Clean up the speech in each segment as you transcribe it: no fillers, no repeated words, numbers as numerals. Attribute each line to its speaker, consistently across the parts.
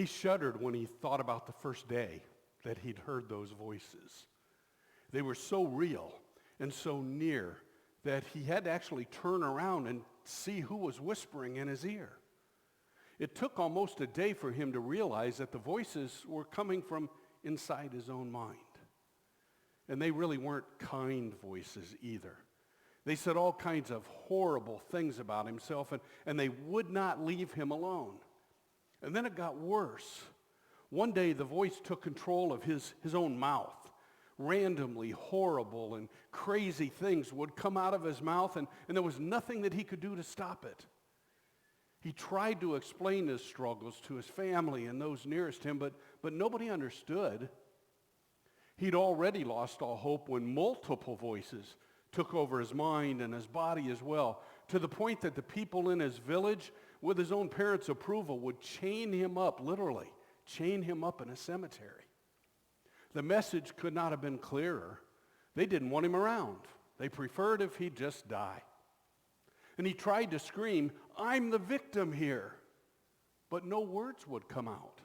Speaker 1: He shuddered when he thought about the first day that he'd heard those voices. They were so real and so near that he had to actually turn around and see who was whispering in his ear. It took almost a day for him to realize that the voices were coming from inside his own mind. And they really weren't kind voices either. They said all kinds of horrible things about himself, and they would not leave him alone. And then it got worse. One day the voice took control of his own mouth. Randomly horrible and crazy things would come out of his mouth, and there was nothing that he could do to stop it. He tried to explain his struggles to his family and those nearest him, but nobody understood. He'd already lost all hope when multiple voices took over his mind and his body as well, to the point that the people in his village, with his own parents' approval, would chain him up, literally, chain him up in a cemetery. The message could not have been clearer. They didn't want him around. They preferred if he'd just die. And he tried to scream, "I'm the victim here," but no words would come out.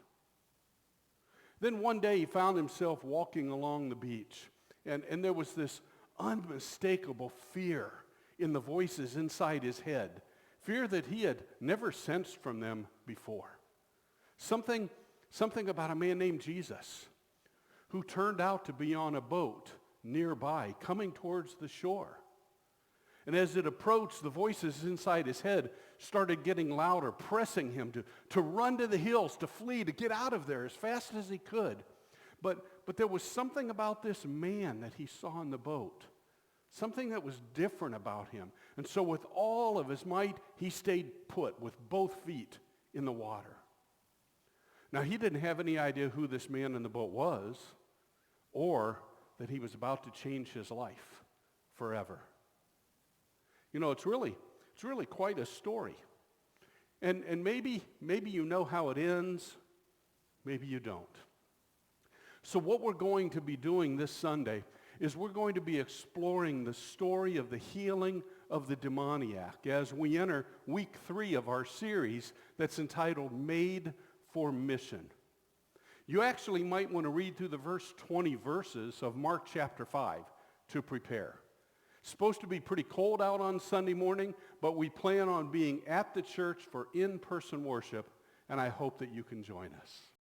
Speaker 1: Then one day he found himself walking along the beach, and there was this unmistakable fear in the voices inside his head, fear that he had never sensed from them before. Something about a man named Jesus, who turned out to be on a boat nearby, coming towards the shore. And as it approached, the voices inside his head started getting louder, pressing him to run to the hills, to flee, to get out of there as fast as he could. But there was something about this man that he saw in the boat, something that was different about him. And so with all of his might, he stayed put with both feet in the water. Now, he didn't have any idea who this man in the boat was, or that he was about to change his life forever. You know, it's really quite a story. And maybe you know how it ends, maybe you don't. So what we're going to be doing this Sunday is we're going to be exploring the story of the healing of the demoniac as we enter week 3 of our series that's entitled Made for Mission. You actually might want to read through the first 20 verses of Mark chapter 5 to prepare. It's supposed to be pretty cold out on Sunday morning, but we plan on being at the church for in-person worship, and I hope that you can join us.